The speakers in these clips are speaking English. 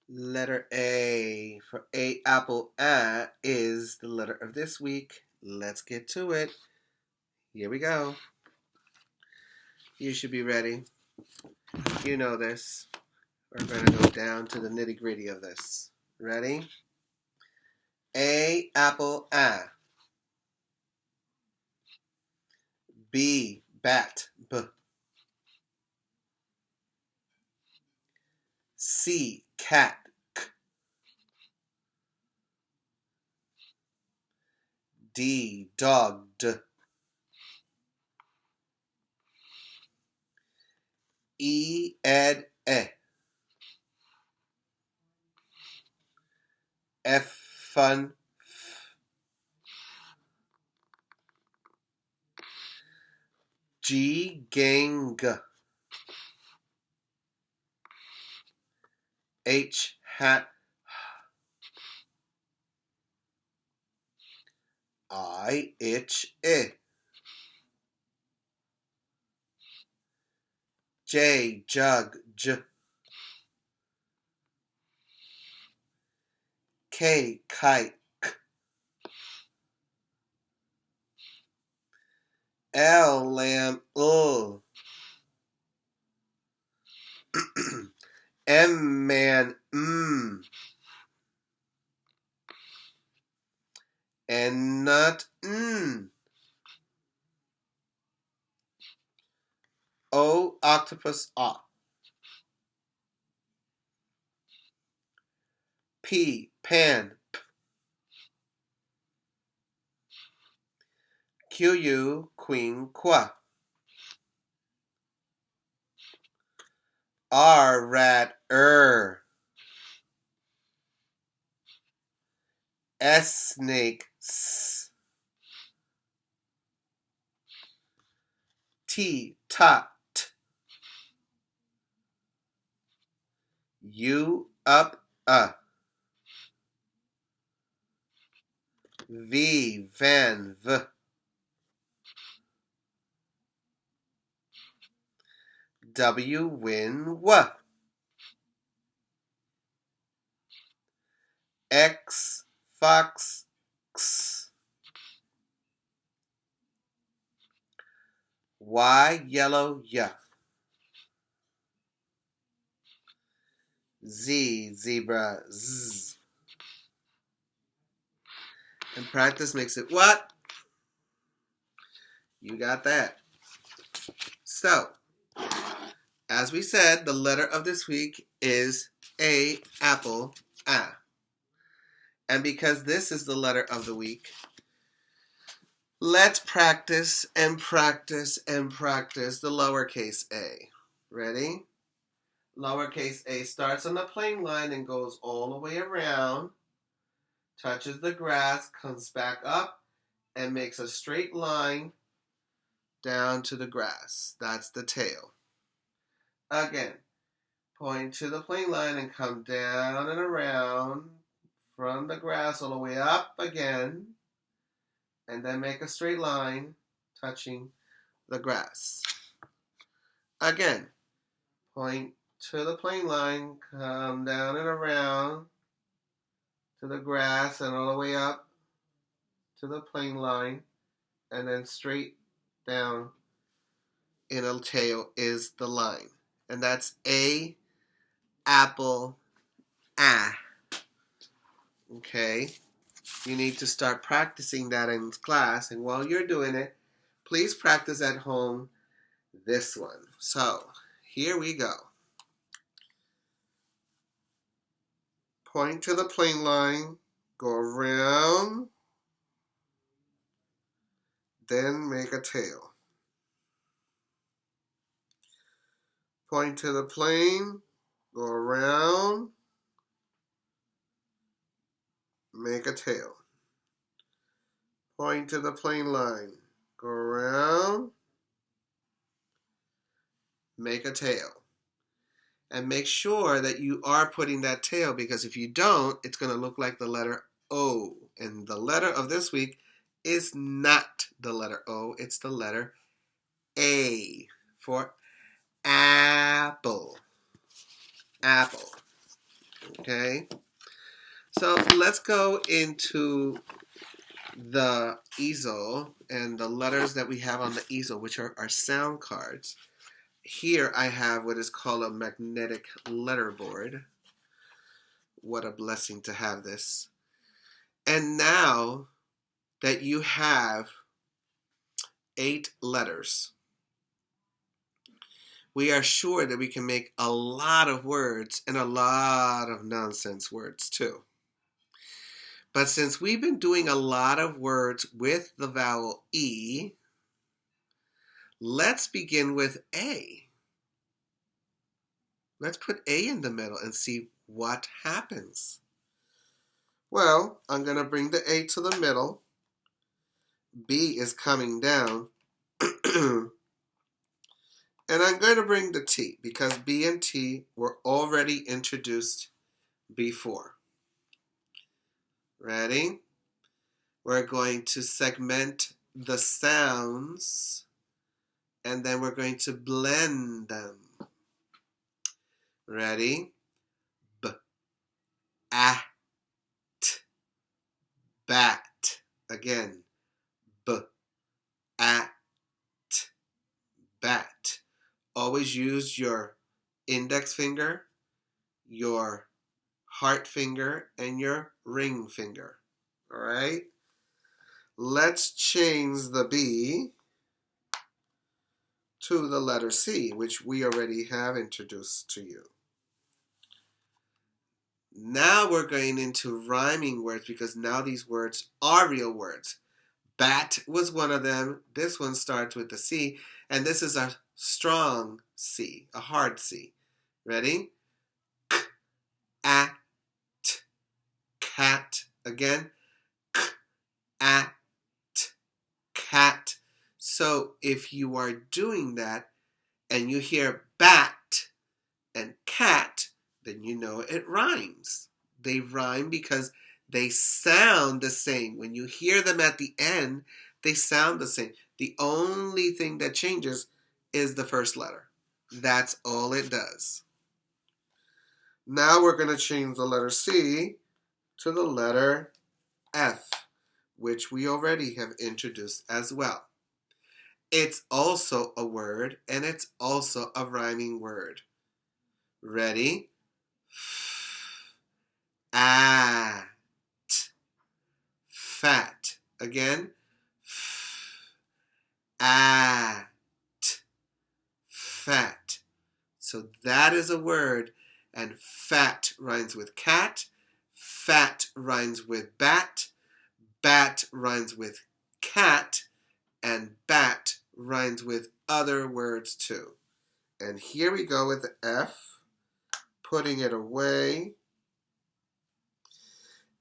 Letter A for A apple is the letter of this week. Let's get to it. Here we go. You should be ready. You know this. We're going to go down to the nitty gritty of this. Ready? A apple B bat b. C cat k. D dog d. E ed e. F fun f. G gang g. H hat I itch I. J jug j. K kite k. L lamb l. M man m. N nut n. O octopus o. P pan p. Q u queen qua. R rat S snake s. T tot t. U up V van v. W win w. X fox x. Y yellow y. Z zebra z. And practice makes it what? You got that. So, as we said, the letter of this week is A apple a. And because this is the letter of the week, let's practice and practice and practice the lowercase a. Ready? Lowercase a starts on the plane line and goes all the way around, touches the grass, comes back up, and makes a straight line down to the grass. That's the tail. Again, point to the plane line and come down and around from the grass all the way up again, and then make a straight line touching the grass. Again, point to the plane line, come down and around to the grass and all the way up to the plane line, and then straight down in a tail is the line. And that's A apple a. Okay? You need to start practicing that in class, and while you're doing it, please practice at home this one. So, here we go. Point to the plane line, go around, then make a tail. Point to the plane, go around, make a tail. Point to the plane line, go around, make a tail. And make sure that you are putting that tail, because if you don't, it's going to look like the letter O. And the letter of this week is not the letter O, it's the letter A for apple. Apple. Okay? So let's go into the easel and the letters that we have on the easel, which are our sound cards. Here I have what is called a magnetic letterboard. What a blessing to have this. And now that you have 8 letters, we are sure that we can make a lot of words and a lot of nonsense words too. But since we've been doing a lot of words with the vowel E, let's begin with A. Let's put A in the middle and see what happens. Well, I'm going to bring the A to the middle. B is coming down. And I'm going to bring the T because B and T were already introduced before. Ready? We're going to segment the sounds and then we're going to blend them. Ready? B, a, t, bat. Again, b, a, t, bat. Always use your index finger, your heart finger, and your ring finger. All right? Let's change the B to the letter C, which we already have introduced to you. Now we're going into rhyming words because now these words are real words. Bat was one of them. This one starts with the C, and this is a strong C, a hard C. Ready? K, a, t, cat. Again. K, a, t, cat. So if you are doing that and you hear bat and cat, then you know it rhymes. They rhyme because they sound the same. When you hear them at the end, they sound the same. The only thing that changes is the first letter. That's all it does. Now we're going to change the letter C to the letter F, which we already have introduced as well. It's also a word, and it's also a rhyming word. Ready? At, fat. Again, at, fat. So that is a word, and fat rhymes with cat, fat rhymes with bat, bat rhymes with cat, and bat rhymes with other words too. And here we go with the F, putting it away.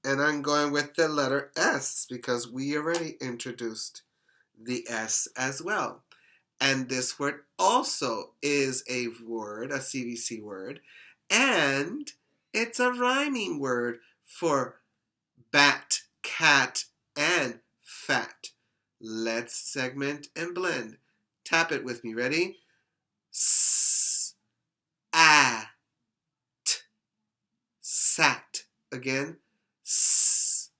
And I'm going with the letter S because we already introduced the S as well. And this word also is a word, a CVC word, and it's a rhyming word for bat, cat, and fat. Let's segment and blend. Tap it with me. Ready? S, a, t, sat. Again. S,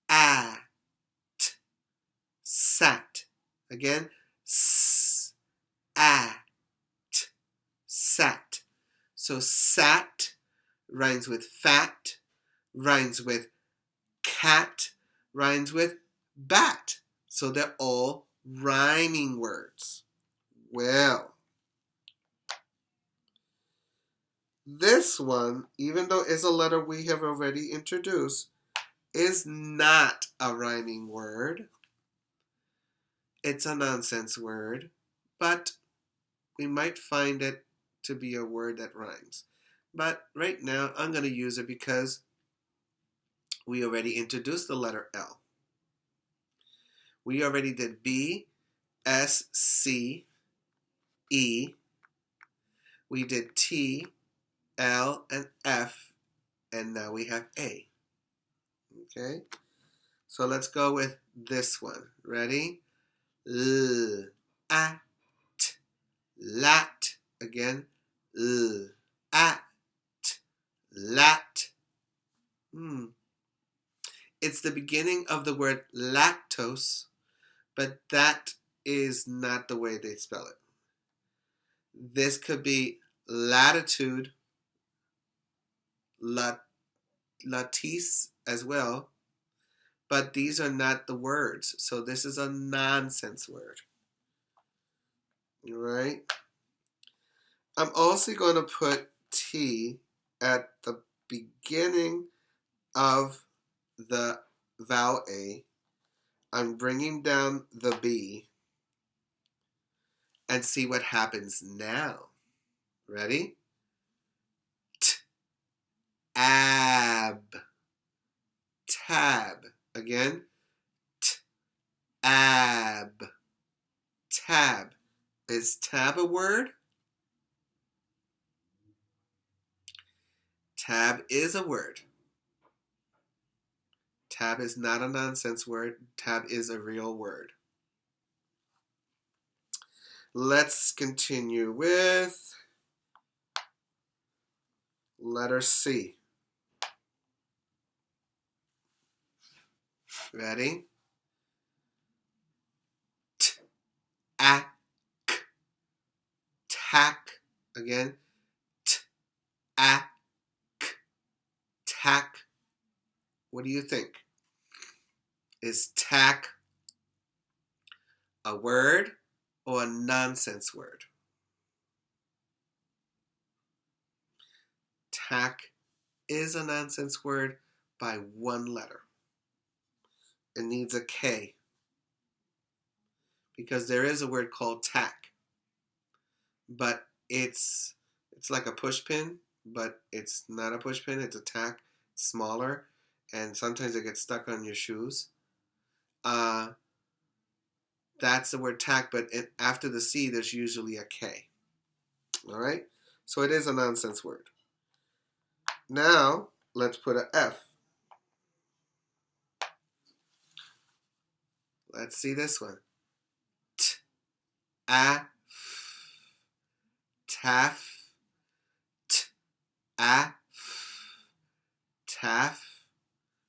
a, t, sat. Again. S, a, t, sat. So sat rhymes with fat, rhymes with cat, rhymes with bat. So they're all rhyming words. Well, this one, even though it's a letter we have already introduced, is not a rhyming word. It's a nonsense word, but we might find it to be a word that rhymes. But right now, I'm going to use it because we already introduced the letter L. We already did B, S, C, E. We did T, L, and F, and now we have A. Okay? So let's go with this one. Ready? L, at, lat. Again, L, at, lat. It's the beginning of the word lactose, but that is not the way they spell it. This could be latitude, latisse as well, but these are not the words. So this is a nonsense word. All right? I'm also going to put T at the beginning of the vowel A. I'm bringing down the B and see what happens now. Ready? T, ab, tab. Again, t, ab, tab. Is tab a word? Tab is a word. Tab is not a nonsense word. Tab is a real word. Let's continue with letter C. Ready? T, a, k, tack. Again, t, a, k, tack. What do you think? Is tack a word or a nonsense word? Tack is a nonsense word by one letter. It needs a K because there is a word called tack, but it's like a push pin, but it's not a push pin. It's a tack. It's smaller, and sometimes it gets stuck on your shoes. That's the word tack, but after the C, there's usually a K. All right? So it is a nonsense word. Now, let's put an F. Let's see this one. T, a, f, taff, t, a, f, taff.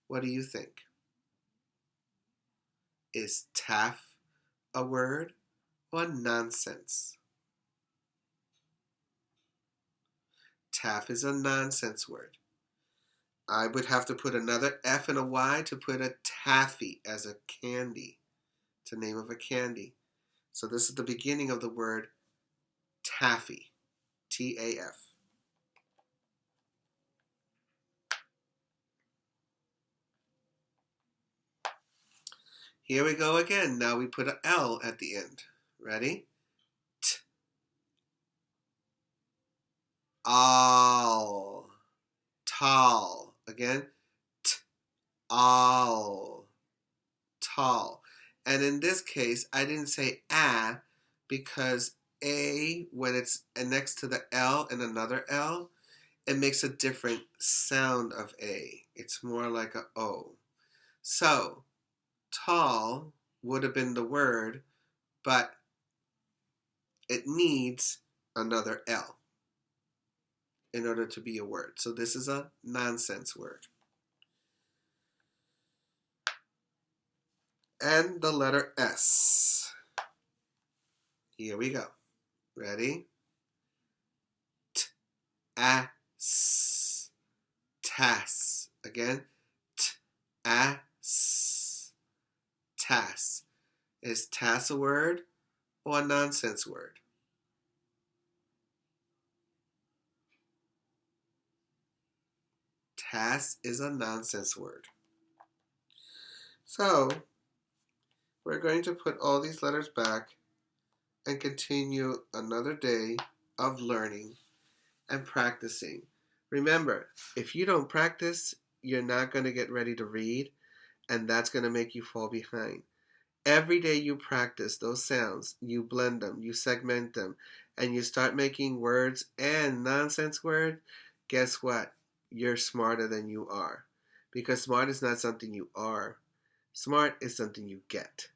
What do you think? Is taff a word or nonsense? Taff is a nonsense word. I would have to put another F and a Y to put a taffy as a candy. It's a name of a candy. So this is the beginning of the word taffy. T-A-F. Here we go again. Now we put an L at the end. Ready? T. All. Tall. Again. T. All. Tall. And in this case, I didn't say a because A, when it's next to the L and another L, it makes a different sound of A. It's more like a O. So, tall would have been the word, but it needs another L in order to be a word. So this is a nonsense word. And the letter S. Here we go. Ready? T, a, s, tas. Again. T, a, s, tas. Is tas a word or a nonsense word? Tas is a nonsense word. So, we're going to put all these letters back and continue another day of learning and practicing. Remember, if you don't practice, you're not going to get ready to read, and that's going to make you fall behind. Every day you practice those sounds, you blend them, you segment them, and you start making words and nonsense words, guess what? You're smarter than you are. Because smart is not something you are. Smart is something you get.